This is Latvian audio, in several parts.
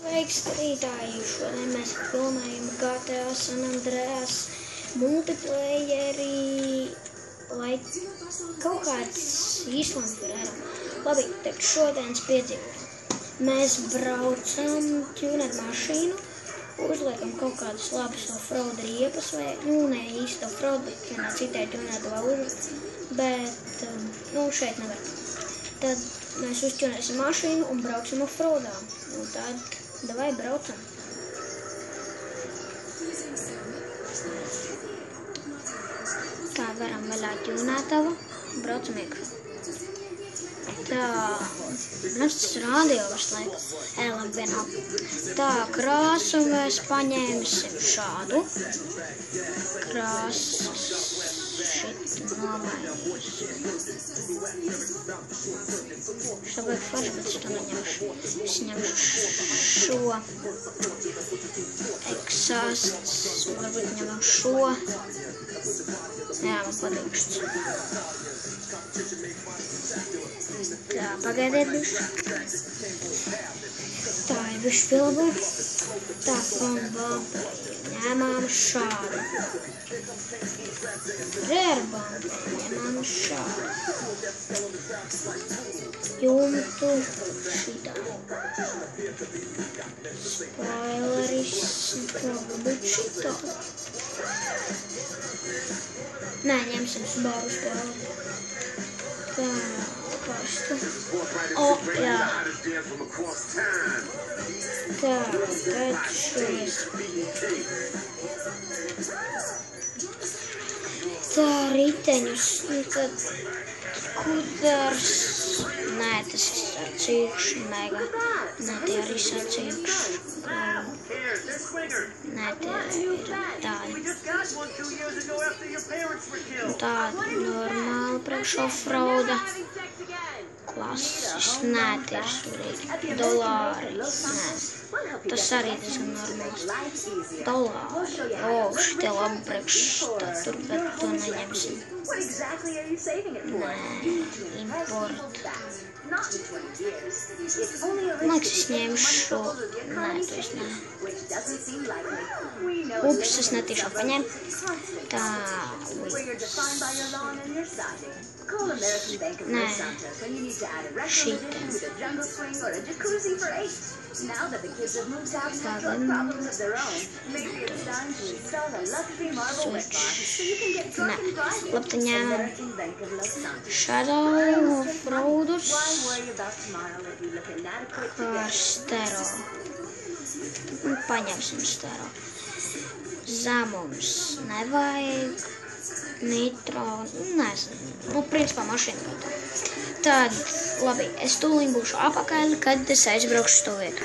Sveiks, skatītāji! Šodien mēs filmējam GTA San Andreas multiplayeri, lai kaut kāds Īslands varētu. Labi, tad šodienas piedzīvot. Mēs braucam ķūnet mašīnu, uzliekam kaut kādus labus offroad riepas, vai, ne īsti offroad, bet vienā citai ķūnētu valūžu, bet, šeit nevar. Tad mēs uzķūnēsim mašīnu un brauksim offroadā. Tad, davai braucam. Tā, varam vaļā ķūnētavu, braucam iekšā. Tā, tas rādio visu laiku, labi vienalga. Tā, krāsu mēs paņēmsim šādu. Krāsas šitu nomainīsim. Šo vajag forši, bet es to neņemšu. Es ņemšu šo eksasts, varbūt ņemam šo. Jā, man patīk šis. Tā, pagaidiet bišķi. Tā ir bišķi filma. Tā, ņemām šādu. Rērbambu ņemām šādu. Jumtu šitā. Spoileris, varbūt šitā. Nē, ņemsim Subaru spoileri. Tā, pastu. Jā. Tā, tad šis. Tā, riteņus, tad kudars. Nē, tas ir sacīkšu, mega. Nē, tie arī sacīkšu. Nē, tie ir tādi. Tādi normāli priekš offroada. Klasis, nē, tie ir surīgi. Dolāri, nē. Tas arī diezgan normāls. Dolāri, šitie labi priekš tur, bet to neņemsim. Nē, import. Liekas, es ņēmu šo. Nē, to es nē. Ups, es netīšām paņēmu. Tā, nē, šitā. Nē, labi, tad ņēmam Shadow offroadus ar stero. Paņemsim stero. Zemums nevajag. Nitro, nezinu. Principā mašīna gatava. Tad, labi, es tūliņ būšu apakaļ, kad es aizbraukšu to vietu.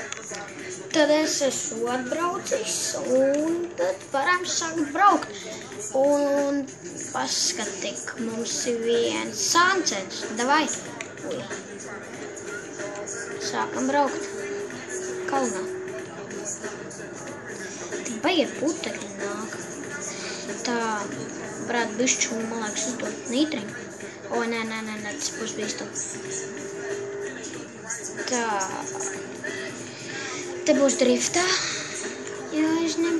Tad es esmu atbraucis un tad varam sākt braukt. Un paskatik, mums ir viens sancens. Davai. Ui. Sākam braukt. Kalnā. Tik baigie putekļi nāk. Tā, varētu bišķu, man liekas, uzdot nitriņu. O, nē, tas būs bīstam. Tā. Te būs driftā. Jāizņem.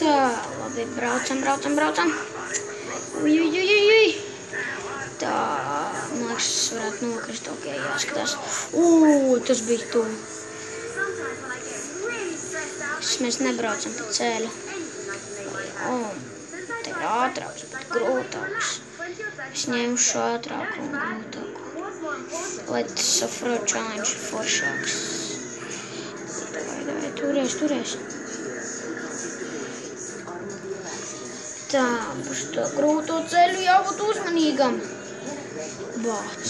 Tā, labi, braucam. Ui. Tā, man liekas, varētu nokrist, ok, jāskatās. Tas bija tuvu. Mēs nebraucam pa ceļu. Te ir ātrāks, bet grūtāks. Es ņemšu ātrāku un grūtāku. Lai tas offroad challenge ir foršāks. Davai, turēs. Tā, uz to grūto ceļu jābūt uzmanīgam. Bāc.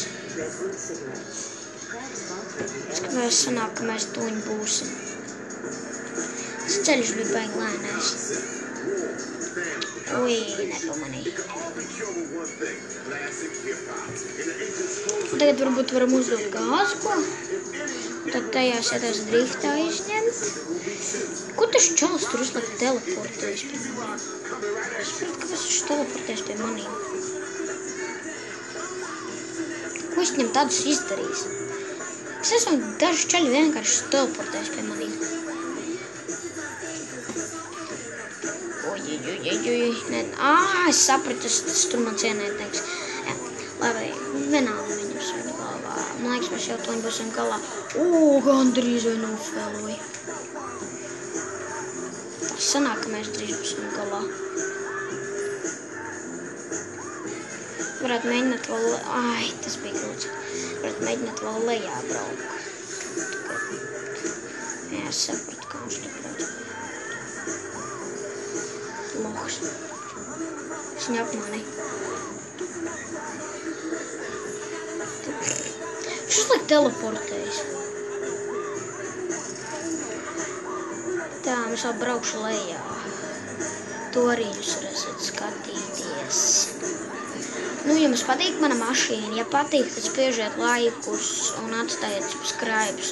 Mēs sanāk, ka mēs tuņi būsim. Tas ceļš bija baigi lēnais. Ui, nepamanīju. Tagad varbūt varam uzdot gāzu, ko? Tad tajā sēdās driftā izņemt. Ko tas čalis tur uzliek teleportēs pie maniem? Es saprotu, ka tas teleportēs pie maniem. es viņam tādus izdarījis? Es esmu dažu čaļu vienkārši teleportējis pie manīm. Es sapratu, tas tur man cienētnieks. Jā, labi, vienalga viņus viņa galvā. Man liekas, mēs jau toņi būsim galā. Gandrīz vai nofēloju. Tas sanāk, ka mēs drīz būsim galā. Varētu mēģināt vēl... tas bija grūts. Varētu mēģināt vēl lejā braukt. Jā, es sapratu, kā viņš tur brauc. Lohs. Es viņu apmānīju. Viņš uzliek teleportējis. Tā, mēs vēl braukšu lejā. To arī jūs varēsiet skatīties. Nu, jums patīk mana mašīna. Ja patīk, tad spiežiet laikus un atstājiet subscribes.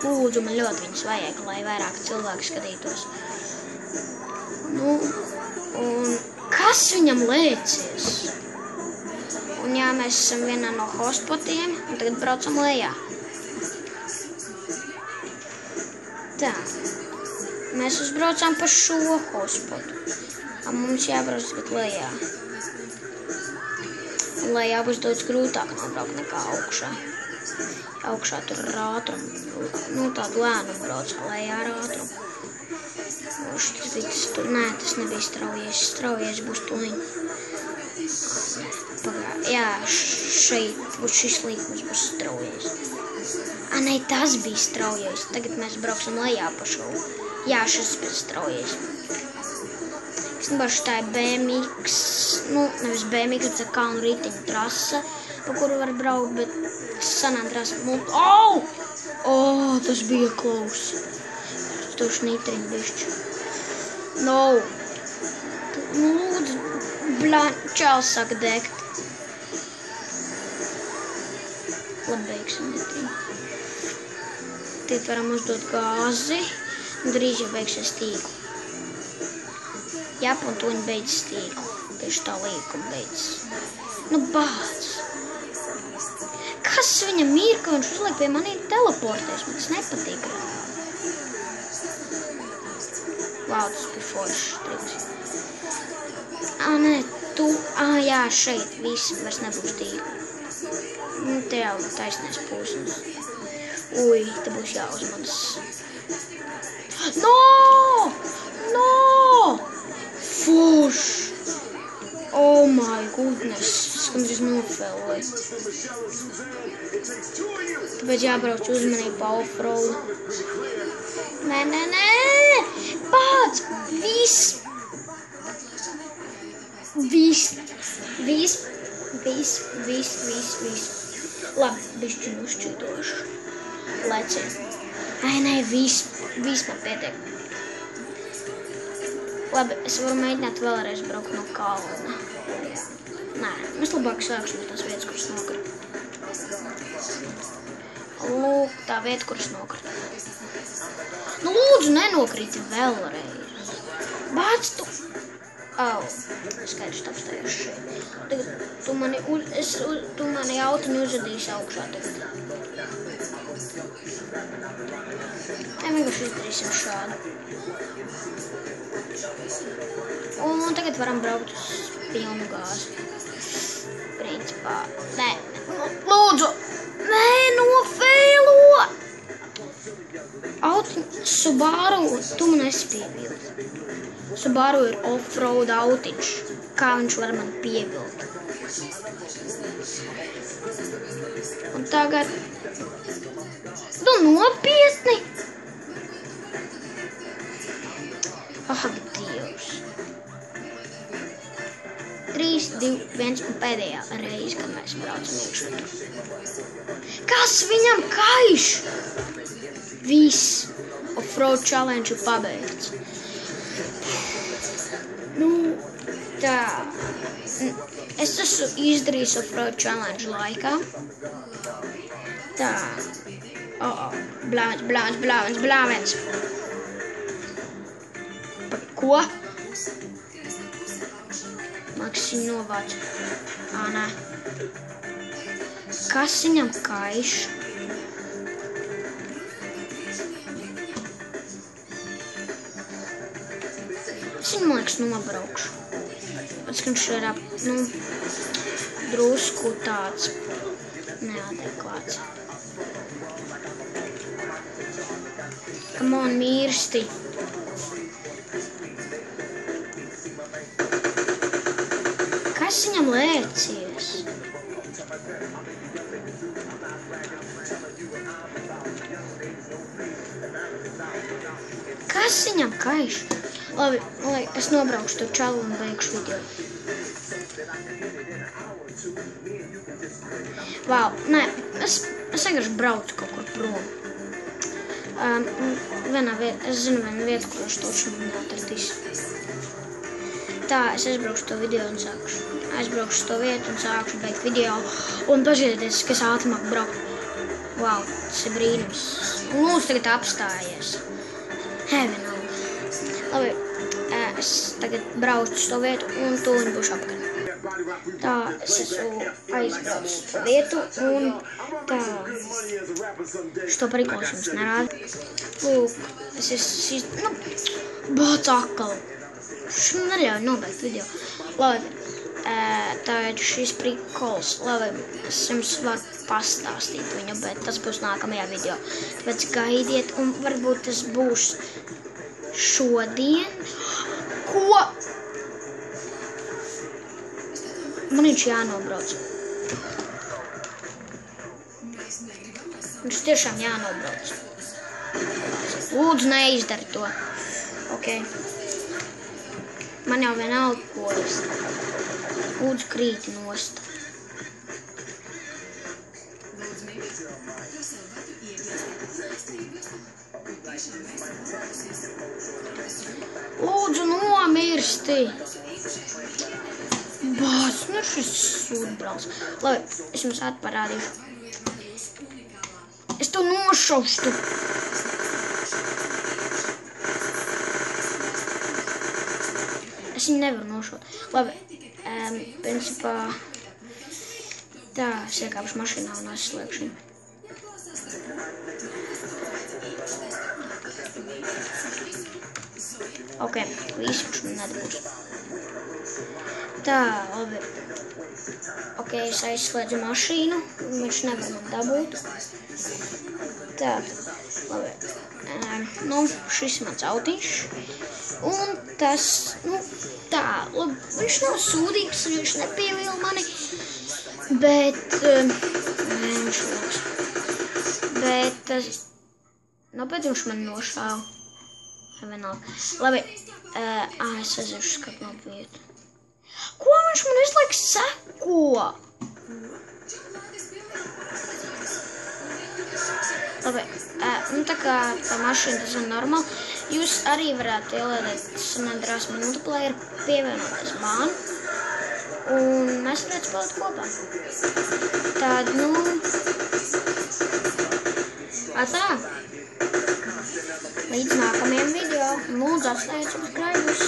Lūdzu, man ļoti viņus vajag, lai vairāk cilvēki skatītos. Nu, un kas viņam lēcies? Un jā, mēs esam vienā no hotspotiem, un tagad braucam lejā. Tā. Mēs uzbraucām pa šo hotspotu. Mums jābrauc tagad lejā. Lejā būs daudz grūtāk nobraukt nekā augšā. Augšā tur ir ātrumu. Nu, tādu lēnu brauc, lejā ar ātrumu. Nē, tas nebija straujies. Straujies būs tuliņ. Jā, šeit būs šis līkums būs straujies. Nē, tas bija straujies. Tagad mēs brauksim lejā pa šo. Jā, šis bija straujies. Es nebašu, tā ir BMX, nu, nevis BMX, bet kalnu ritiņu trasa, pa kuru var braukt, bet sanām trasa. Tas bija close. Tu šnitriņu bišķi. No. Nu, lūdzu, čāls saka degt. Labi, beigsim nitriņu. Tad varam uzdot gāzi, un drīz jau beigsies tīklu. Jā, un to viņi beidz stīklu. Tieši tā līkuma beidz. Nu, bāc. Kas viņam ir, ka viņš uzliek pie manī teleportēs? Man tas nepatīk. Vau, tas bija foršs triks. Nē, tu... jā, šeit viss vairs nebūs tīklu. Nu, te jau taisnēs pūsnes. Ui, te būs jāuzmanas. No! Fuš! Oh my goodness! Skandrīz nofēloju. Tāpēc jābrauc uzmanību pa offroad. Nē! Pats! Viss! Labi, bišķi nušķīdošu. Leci. Nē, viss man pietiek. Labi, es varu mēģināt vēlreiz braukt no kalna. Nē, mēs labāk sāksim no tās vietas, kuras nokrita. Lūk, tā vieta, kuras nokrita. Nu, lūdzu, nenokriti vēlreiz. Bāc, tu... Skaidrs apstājos šeit. Tagad tu mani autiņu uzadīsi augšā tagad. Vienkārši izdarīsim šādu. Un tagad varam braukt uz pilnu gāzi. Principā. Nē, lūdzu! Nē, nofēlo! Subaru, tu man esi pievilkt. Subaru ir off-road autiņš. Kā viņš var man pievilkt? Un tagad... Tu nopietni! Dievs. 3, 2, 1 un pēdējā reize, kad mēs braucam iekšā. Kas viņam kaiš? Viss. Off-road challenge ir pabeigts. Nu, tā. Es esmu izdarījis off-road challenge laikā. Tā. Blāvens. Ko? Maks viņu novāc. Nē. Kas viņam kaiš? Es viņu, man liekas, nobraukšu. Pēc, ka viņš ir, drusku tāds neadekvāts. Come on, mirsti. Kas viņam lēcies? Kas viņam kaiš? Labi, es nobraukšu to čalu un beigšu video. Vau, nē, es vienkārši braucu kaut kur prom. Es zinu vienu vietu, kur es toču neatradīs. Tā, es aizbraukšu to video un sākšu. Aizbraukšu to vietu un sākšu beigt video. Un pažieties, ka es ātrumāk braucu. Vau, tas ir brīnums. Un lūdzu tagad apstājies. Heavenal. Labi, es tagad braucu to vietu un tūliņ būšu apkārt. Tā, es esmu aizbraucu to vietu un tā. Što prikolu jums nerādu. Lūk, es esmu, bāc akal. Šim neļauj nobeigt video. Labi, tā ir šis prikols. Labi, es jums varu pastāstīt viņu, bet tas būs nākamajā video. Tāpēc gaidiet un varbūt tas būs šodien. Ko? Man viņš jānobrauc. Viņš tiešām jānobrauc. Lūdzu, neizdari to. Ok. Man jau vienalga, ko es. Lūdzu, krīti nost. Lūdzu, nomirsti. Bāc, nu šis sūdbrāls. Labi, es jums atparādīšu. Es to nošaušu. Es viņu nevaru nošaut. Labi, principā, tā, es iekāpšu mašīnā un aizslēgšu viņu. Ok, visi viņš man nedabūs. Tā, labi. Ok, es aizslēdzu mašīnu, viņš nevar man dabūt. Tā, labi. Šis ir mans autiņš. Un tas, tā, labi, viņš nav sūdīgs, viņš nepievīla mani. Bet, viņš loks. Bet, pēc viņš man nošāva. Labi, es aiziešu skatnāt vietu. Ko viņš man visu laiku seko? Labi, tā kā tā mašīna tas ir normāli, jūs arī varētu ielādēt San Andreas multiplayer, pievienoties man, un mēs varētu spēlēt kopā. Tad, tā. Līdz nākamajam video. Lūdzu, atstājiet subscribers.